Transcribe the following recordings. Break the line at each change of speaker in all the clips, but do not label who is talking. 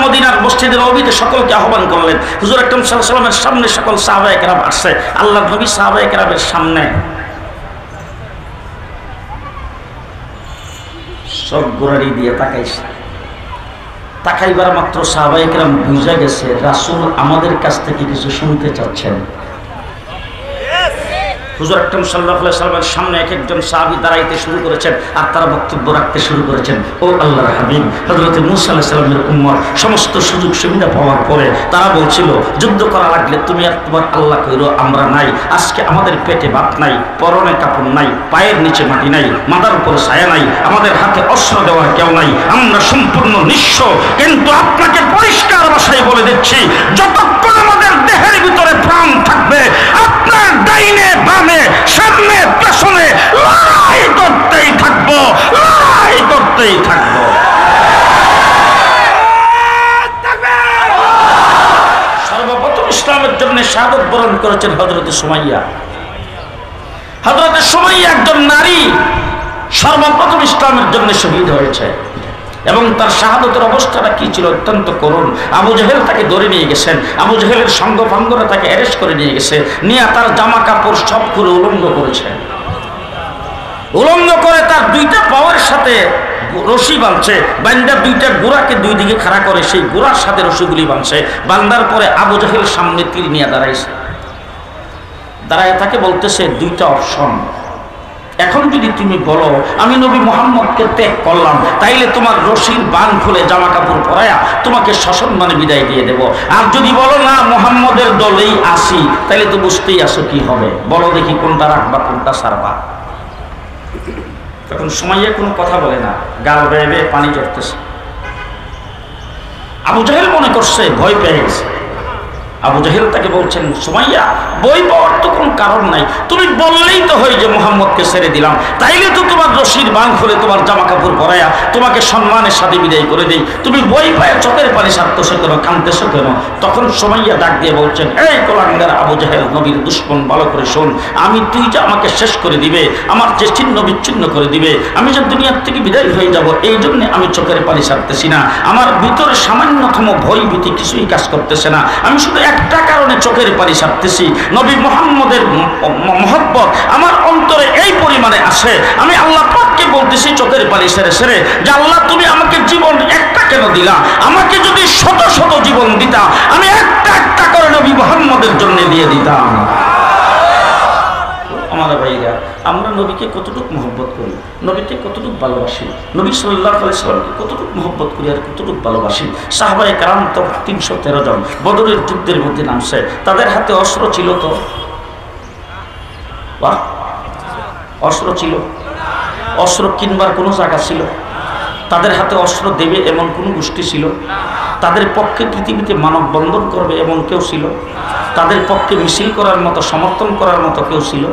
মদিনার মসজিদের নববীতে সকলকে আহ্বান করলেন। হুজুর আকরাম সাল্লাল্লাহু আলাইহি ওয়াসাল্লামের সামনে সকল সাহাবায়ে কেরাম আসছে। আল্লাহর নবী সাহাবায়ে কেরামের সামনে সব গোড়ারি দিয়ে তাকাইছে। তাকাইবার মাত্র সাহাবায়ে কেরাম বুঝা গেছে রাসূল আমাদের কাছ থেকে কিছু শুনতে চাচ্ছেন। হুজুর আকরাম সাল্লাল্লাহু আলাইহি ওয়াসাল্লামের সামনে এক একজন সাহাবী দাঁড়াইতে শুরু করেছেন আর তারা বক্তব্য রাখতে শুরু করেছেন। ও আল্লাহর হাবিব হযরত মুসা আলাইহিস সালামের উম্মত সমস্ত সুযোগ সুবিধা পাওয়ার পরে তারা বলছিল যুদ্ধ করা লাগলে তুমি আর তোমার আল্লাহ কইরো, আমরা নাই। আজকে আমাদের পেটে ভাত নাই, পরনে কাপড় নাই, পায়ের নিচে মাটি নাই, মাথার উপরে ছায়া নাই, আমাদের হাতে অস্ত্র দেওয়ার কেউ নাই, আমরা সম্পূর্ণ নিঃস্ব। কিন্তু আপনাকে পরিষ্কার ভাষায় বলে দিচ্ছি, যতক্ষণ আমাদের দেহের ভিতরে প্রাণ থাকবে আপনার ডাইনে বামে সামনে পেছনে লড়াই করতেই থাকবো, লড়াই করতেই থাকবো। সর্বপ্রথম ইসলামের জন্য শাহাদাত বরণ করেছেন হযরত সুমাইয়া। হযরত সুমাইয়া একজন নারী সর্বপ্রথম ইসলামের জন্য শহীদ হয়েছে এবং তার শাহাদাতের অবস্থাটা কি ছিল অত্যন্ত করুণ। আবু জাহেল তাকে ধরে নিয়ে গেছেন, আবু জাহেলের সঙ্গভঙ্গরা তাকে অ্যারেস্ট করে নিয়ে গেছে, নিয়ে তার জামা কাপড় সব খুলে উলঙ্গ করেছে। উলঙ্গ করে তার দুইটা পাওয়ার সাথে রশি বাঁধছে, বান্দা দুইটা গোড়াকে দুই দিকে খাড়া করে সেই গোড়ার সাথে রশিগুলি বাঁধছে। বান্দার পরে আবু জাহেল সামনে তীর নিয়ে দাঁড়াইছে, দাঁড়ায় তাকে বলতেছে দুইটা অপশন, এখন যদি তুমি বলো আমি নবী মুহাম্মদকে ত্যাগ করলাম তাইলে তোমার রশির বান খুলে জামা কাপড় পরায়া তোমাকে সসম্মানে বিদায় দিয়ে দেব, আর যদি বলো না মুহাম্মদের দলেই আসি তাইলে তো বুঝতেই আসো কি হবে, বলো দেখি কোনটা রাখবা কোনটা ছাড়বা। তখন সুমাইয়া কোনো কথা বলে না, গাল বেয়ে বেয়ে পানি ঝরতেছে। আবু জাহেল মনে করছে ভয় পেয়ে গেছে। আবু জাহেল তাকে বলছেন সুমাইয়া বই পাওয়ার তো কোনো কারণ নাই, তুমি বললেই তো হয় যে মুহাম্মদকে ছেড়ে দিলাম, তাইলে তো তোমার রশির বাঁধ খুলে তোমার জামা কাপড় পরায়া তোমাকে সম্মানের সাথে বিদায় করে দেই, তুমি বই পায়ে চোখের পানি ছাড়তেছো কেন, কাঁদতেছো কেন? তখন সুমাইয়া ডাক দিয়ে বলছেন এই কোলাঙ্গার আবু জাহেল, নবীর দুশমন, ভালো করে শোন, আমি তুই যে আমাকে শেষ করে দিবে, আমার যে ছিন্ন বিচ্ছিন্ন করে দিবে, আমি যে দুনিয়ার থেকে বিদায় হয়ে যাব, এই জন্য আমি চোখের পানি ছাড়তেছি না, আমার ভিতরে সামান্যতম ভয় ভীতি কিছুই কাজ করতেছে না, আমি শুধু একটা কারণে চোখের পানি ছাড়তেছি, নবী মুহাম্মদের মহব্বত আমার অন্তরে এই পরিমাণে আছে, আমি আল্লাহ পাককে বলতেছি চোখের পানি সেরে সেরে যে আল্লাহ তুমি আমাকে জীবন একটা কেন দিলা, আমাকে যদি শত শত জীবন দিতা আমি একটা একটা করে নবী মুহাম্মদের জন্য দিয়ে দিতাম। আমার ভাইরা, আমরা নবীকে কতটুকু মহব্বত করি, নবীকে কতটুকু ভালোবাসি, নবী সাল্লাল্লাহু আলাইহি সাল্লামকে কতটুকু মহব্বত করি আর কতটুকু ভালোবাসি। সাহাবায়ে কেরাম তো 313 জন বদরের যুদ্ধের মধ্যে নামছে, তাদের হাতে অস্ত্র ছিল তো? বাহ, অস্ত্র ছিল? অস্ত্র কিনবার কোনো জায়গা ছিল? তাদের হাতে অস্ত্র দেবে এমন কোনো গোষ্ঠী ছিল? তাদের পক্ষে পৃথিবীতে মানববন্ধন করবে এমন কেউ ছিল? তাদের পক্ষে মিছিল করার মতো, সমর্থন করার মতো কেউ ছিল?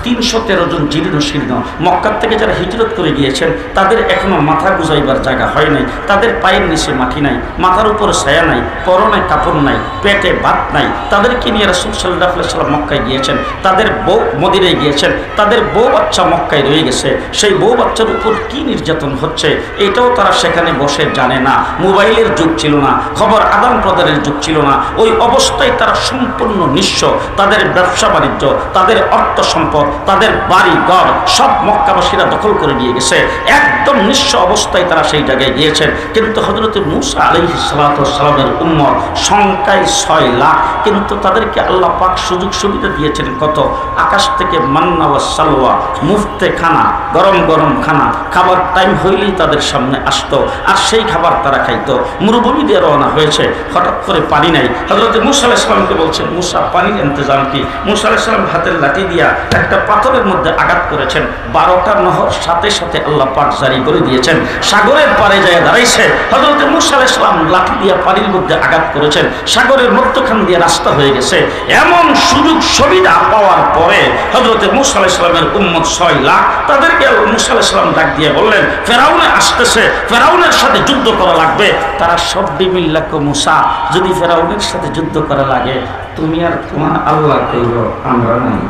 313 জন জীর্ণ শীর্ণ মক্কার থেকে যারা হিজরত করে গিয়েছেন তাদের এখনো মাথা গুজাইবার জায়গা হয় নাই, তাদের পায়ের নিচে মাটি নাই, মাথার উপরে ছায়া নাই, পরনে কাপড় নাই, পেটে ভাত নাই, তাদেরকে নিয়ে রাসূল সাল্লাল্লাহু আলাইহি ওয়াসাল্লাম মক্কায় গিয়েছেন, তাদের বউ মদিনায় গিয়েছেন, তাদের বউ বাচ্চা মক্কায় রয়ে গেছে, সেই বউ বাচ্চার উপর কি নির্যাতন হচ্ছে এটাও তারা সেখানে বসে জানে না। মোবাইলের যুগ ছিল না, খবর আদান প্রদানের যুগ ছিল না, ওই অবস্থায় তারা সম্পূর্ণ নিঃস্ব, তাদের ব্যবসা বাণিজ্য, তাদের অর্থ সম্পদ, তাদের বাড়ি ঘর সব মক্কাবাসীরা দখল করে নিয়ে গেছে, একদম নিঃস্ব অবস্থায় তারা সেই জায়গায় গিয়েছেন। কিন্তু হযরত মূসা আলাইহিস সালাতু ওয়াস সালামের উম্মত সংখ্যায় 6 লাখ, কিন্তু তাদেরকে আল্লাহ পাক সুযোগ সুবিধা দিয়েছেন কত? আকাশ থেকে মান্না ওয়া সালওয়া, মুফতে খানা, গরম গরম খানা, খাবার টাইম হইলেই তাদের সামনে আসতো আর সেই খাবার তারা খাইতো। মরুভূমি দিয়ে রওনা হয়েছে, হঠাৎ করে পানি নাই, হযরত মূসা আলাইহিস সালামকে বলছেন মূসা পানির ইন্তজাম কি? মূসা আলাইহিস সালাম হাতের লাঠি দিয়া একটা পাথরের মধ্যে আঘাত করেছেন, 12টা নহর সাথে সাথে আল্লাহ পাক জারি করে দিয়েছেন, সাগরের পারে যায় দাঁড়াইছে, হযরত মূসা আলাইহিস সালাম লাঠি দিয়া পানির মধ্যে আঘাত করেছেন, সাগরের মধ্যখান দিয়ে রাস্তা হয়ে গেছে। এমন সুযোগ সুবিধা পাওয়ার পরে হযরত মূসা আলাইহিস সালামের উম্মত 6 লাখ, তাদেরকে মূসা আলাইহিস সালাম ডাক দিয়ে বললেন ফেরাউনে আসতেছে, ফেরাউনের সাথে যুদ্ধ করা লাগবে। তারা সব বিমিল্লাহ মূসা, যদি ফেরাউনের সাথে যুদ্ধ করা লাগে তুমি আর তোমার আল্লাহ কইল, আমরা নাই।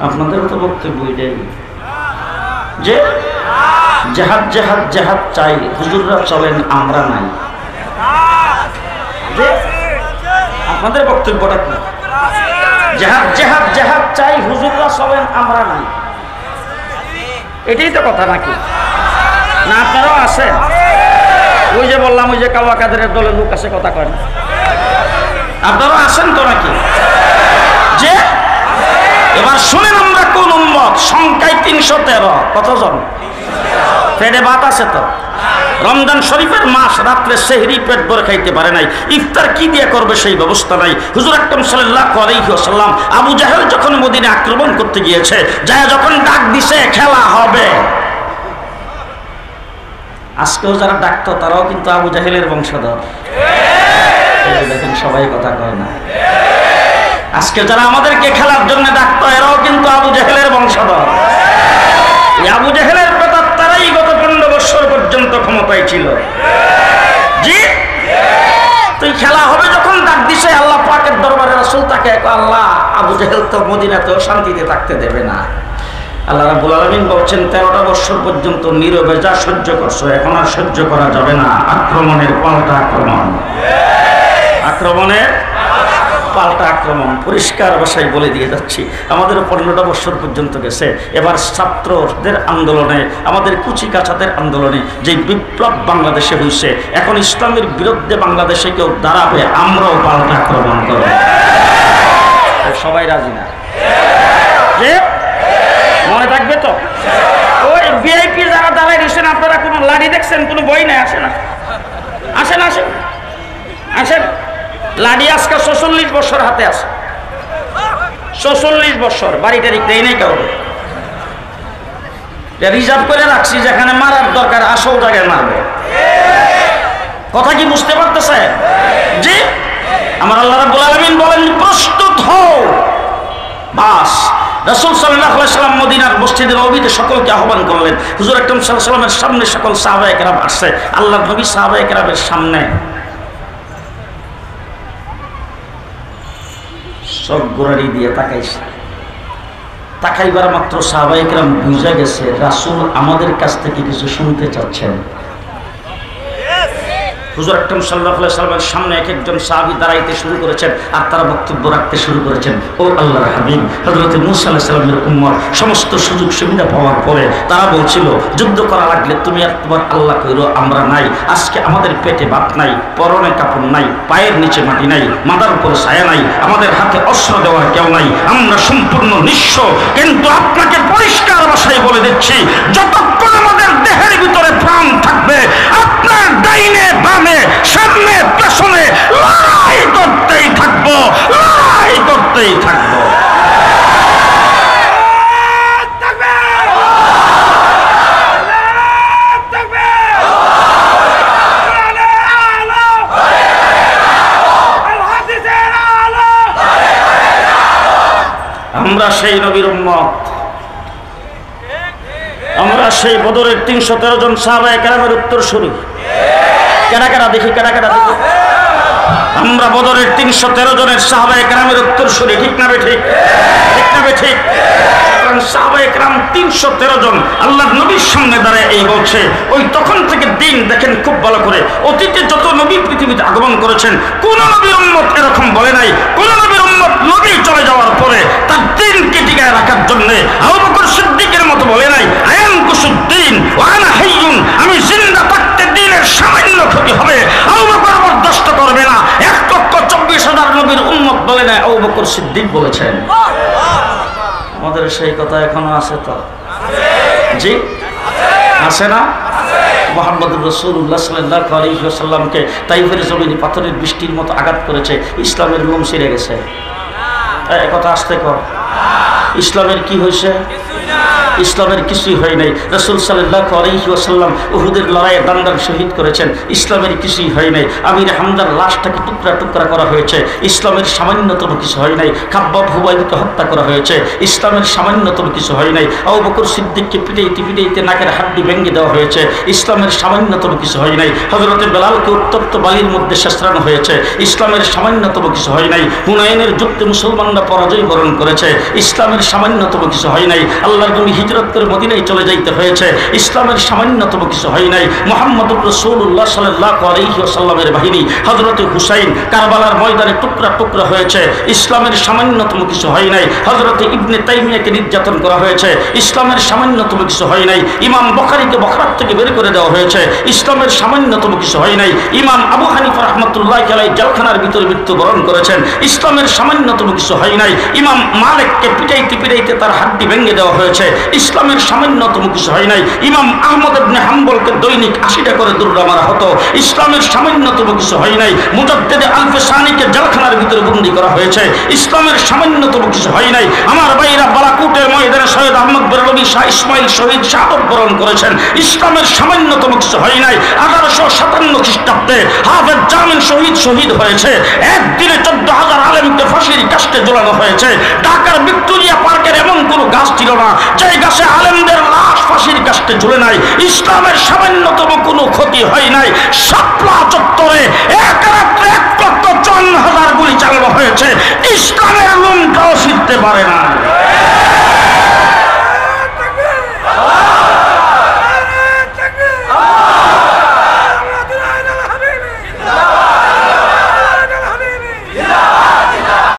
আপনাদেরও তো বক্তব্য এটাই যে জেহাদ জেহাদ জেহাদ চাই, হুজুররা চলেন আমরা নাই। আপনাদের বক্তব্যটা কি? জেহাদ জেহাদ জেহাদ চাই, হুজুররা চলেন আমরা নাই, এটাই তো কথা নাকি? না আপনারাও আছেন? ওই যে বললাম, ওই যে কাওয়া কাদেরের দলের লোক আছে, কথা কয় না, আপনারাও আছেন তো নাকি? যে এবার শুনেন আমরা কোন উম্মত, সংখ্যায় 313। কতজন? পেটে ভাত আছে তো? রমজান শরীফের মাস, রাত্রে সেহরি পেট ভরে খাইতে পারে নাই, ইফতার কি দিয়ে করবে সেই ব্যবস্থা নাই। হুজুর আকরাম সাল্লাল্লাহু আলাইহি ওয়াসাল্লাম আবু জাহেল যখন মদিনা আক্রমণ করতে গিয়েছে, যায় যখন ডাক দিছে খেলা হবে, আজকেও যারা ডাকতো তারাও কিন্তু আবু জাহেলের বংশধর। দেখেন সবাই কথা কয় না। আজকে যারা আমাদেরকে খেলার জন্য ডাকতো এরাও কিন্তু আবু জাহেলের বংশধর। এই আবু জাহেলের প্রেতাত্মারাই গত 15 বছর পর্যন্ত ক্ষমতায় ছিল। জি, তুই খেলা হবে যখন ডাক দিছে, আল্লাহ পাকের দরবারে রাসূল তাকে আল্লাহ আবু জাহেল তো মদিনাতেও শান্তিতে থাকতে দেবে না। আল্লাহ রাব্বুল আলামিন বলছেন 13টা বছর পর্যন্ত নীরবে যা সহ্য করছো, এখন আর সহ্য করা যাবে না। আক্রমণের পাল্টা আক্রমণ, আক্রমণের পাল্টা আক্রমণ। পরিষ্কার ভাষায় বলে দিয়ে যাচ্ছি, আমাদের 15টা বছর পর্যন্ত গেছে। এবার ছাত্রদের আন্দোলনে, আমাদের কুচি কাচাদের আন্দোলনে যে বিপ্লব বাংলাদেশে হয়েছে, এখন ইসলামের বিরুদ্ধে বাংলাদেশে কেউ দাঁড়াবে, আমরাও পাল্টা আক্রমণ করব। সবাই রাজি না? যে মনে থাকবে তো? ওই ভিআইপি যারা দাঁড়ায় রয়েছেন, আপনারা কোনো লাঠি দেখছেন? কোনো বই নাই? আসে না, আসেন আসেন আসেন। লাঠি আজকে 46 বছর হাতে আছে, 46 বছর। বাড়ি টাড়ি দেয় নাই কাউকে, রিজার্ভ করে রাখছি, যেখানে মারার দরকার আসল জায়গায় মারবে। কথা কি বুঝতে পারতেছে? জি, আমার আল্লাহ রাব্বুল আলামিন বলেন প্রস্তুত হও। বাস রাসূল সাল্লাল্লাহু আলাইহি ওয়াসাল্লাম মদিনার মসজিদে নববীতে সকলকে আহ্বান করলেন। হুজুর আকরাম সাল্লাল্লাহু আলাইহি ওয়াসাল্লামের সামনে সকল সাহাবায়ে কেরাম আসছে। আল্লাহর নবী সাহাবায়ে কেরামের সামনে সব গোড়ারি দিয়ে তাকাইছে। তাকাইবার মাত্র সাহাবায়ে কেরাম বুঝা গেছে রাসূল আমাদের কাছ থেকে কিছু শুনতে চাচ্ছেন। হুজুর আকরাম সাল্লাল্লাহু আলাইহি ওয়াসাল্লামের সামনে এক একজন সাহাবী দাঁড়াইতে শুরু করেছেন, আর তারা বক্তব্য রাখতে শুরু করেছেন। ও আল্লাহর হাবিব হযরত মুসা আলাইহিস সালামের উম্মত সমস্ত সুযোগ সুবিধা পাওয়ার পরে তারা বলছিল, যুদ্ধ করা লাগলে তুমি আর তোমার আল্লাহ কইরো, আমরা নাই। আজকে আমাদের পেটে ভাত নাই, পরনে কাপড় নাই, পায়ের নিচে মাটি নাই, মাথার উপরে ছায়া নাই, আমাদের হাতে অস্ত্র দেওয়ার কেউ নাই, আমরা সম্পূর্ণ নিঃস্ব। কিন্তু আপনাকে পরিষ্কার ভাষায় বলে দিচ্ছি, যতক্ষণ আমাদের দেহের ভিতরে প্রাণ থাকবে, আপনার ডাইনে বামে সামনে পেছনে লড়াই করতেই থাকবো, লড়াই করতেই থাকবো। আমরা সেই নবীর উম্মত, আমরা সেই বদরের 313 জন সাহাবায়ে কেরামের উত্তরসূরি। কারা কারা দেখি, কারা কারা দেখি? আমরা বদরের 313 জনের সাহাবায়ে কেরামের উত্তরসূরি। ঠিক না বেঠিক? ঠিক না বেঠিক? সাহাবায়ে কেরাম 313 জন আল্লাহর নবীর সামনে দাঁড়ায় এই বলছে, ওই তখন থেকে দিন দেখেন খুব ভালো করে, অতীতে যত নবী পৃথিবীতে আগমন করেছেন, কোন নবীর উম্মত এরকম বলে নাই। কোন নবীর উম্মত নবী চলে যাওয়ার পরে তার দিনকে টিকায় রাখার জন্য আবু বকর সিদ্দিকের মতো বলে নাই, আয়ান কুসুদ্দিন ওয়া আনা হাইয়ুন, আমি জিন্দা থাকতে দিনের সামান্য ক্ষতি হবে, আবু বকর বরদাস্ত করবে না। 1,24,000 নবীর উম্মত বলে নাই, আবু বকর সিদ্দিক বলেছেন। আমাদের সেই কথা এখনো আছে তো? জি আছে না? মুহাম্মদুর রাসূলুল্লাহ সাল্লাল্লাহু আলাইহি ওয়াসাল্লামকে তাইফের জমিনে পাথরের বৃষ্টির মতো আঘাত করেছে, ইসলামের লোম ছিঁড়ে গেছে। কথা আসতে কর, ইসলামের কি হয়েছে? ইসলামের কিছুই হয় নাই। রাসূল সাল্লাল্লাহু আলাইহি ওয়াসাল্লাম উহুদের লড়াইয়ে দান্দান শহীদ করেছেন, ইসলামের কিছুই হয় নাই। আমির হামজার লাশটাকে টুকরা টুকরা করা হয়েছে, ইসলামের সামান্যতম কিছু হয় নাই। খাব্বাব হুবাইবকে হত্যা করা হয়েছে, ইসলামের সামান্যতম কিছু হয় নাই। আবু বকর সিদ্দিককে পিটাইতে পিটাইতে নাকের হাড্ডি ভেঙে দেওয়া হয়েছে, ইসলামের সামান্যতম কিছু হয় নাই। হযরত বেলালকে উত্তপ্ত বালির মধ্যে শেষরানো হয়েছে, ইসলামের সামান্যতম কিছু হয় নাই। হুনাইনের যুদ্ধে মুসলমানরা পরাজয় বরণ করেছে, ইসলামের সামান্যতম কিছু হয় নাই। আল্লাহর নবী হিজরত করে মদিনায় চলে যাইতে হয়েছে, ইসলামের সামান্যতম কিছু হয় নাই। মুহাম্মদুর রাসূলুল্লাহ সাল্লাল্লাহু আলাইহি ওয়াসাল্লামের বাহিনী হযরত হুসাইন কারবালার ময়দানে টুকরা টুকরা হয়েছে, ইসলামের সামান্যতম কিছু হয় নাই। হযরত ইবনে তাইমিয়াকে নির্যাতন করা হয়েছে, ইসলামের সামান্যতম কিছু হয় নাই। ইমাম বুখারীকে বখরাত থেকে বের করে দেওয়া হয়েছে, ইসলামের সামান্যতম কিছু হয় নাই। ইমাম আবু হানিফা রাহমাতুল্লাহি আলাইহি জেলখানার ভিতরে মৃত্যুবরণ করেছেন, ইসলামের সামান্যতম কিছু হয় নাই। ইমাম মালিককে পিটাইতে পিটাইতে তার হাড্ডি ভেঙে দেওয়া হয়েছে, ইসলামের সামান্যতম কিছু হয় নাই। ইমাম আহমদ ইবনে হাম্বলকে দৈনিক 80টা করে দুর্রা মারা হতো, ইসলামের সামান্যতম কিছু হয় নাই। মুজাদ্দিদ আল-ফিসানিকে জেলখানার ভিতরে বন্দী করা হয়েছে, ইসলামের সামান্যতম কিছু হয় নাই। আমার ভাইরা বালাকুটের ময়দানে সৈয়দ আহমদ বেরলভী শাহ ইসমাইল শহীদ শাহাদত বরণ করেছেন, ইসলামের সামান্যতম কিছু হয় নাই। 1857 খ্রিস্টাব্দে হাফেজ জামিন শহীদ হয়েছে, একদিনে 14,000 আলেমকে ফাঁসির কাস্টে ঝোলানো হয়েছে। ঢাকার ভিক্টোরিয়া পার্কের এমন কোনো গাছ ছিল না যে গাছে আলেমদের লাশ ফাঁসির কাস্টে ঝুলে নাই, ইসলামের সামান্যতম কোনো ক্ষতি হয় নাই। শাপলা চত্বরে এক রাত্রে 1,54,000 গুলি চালানো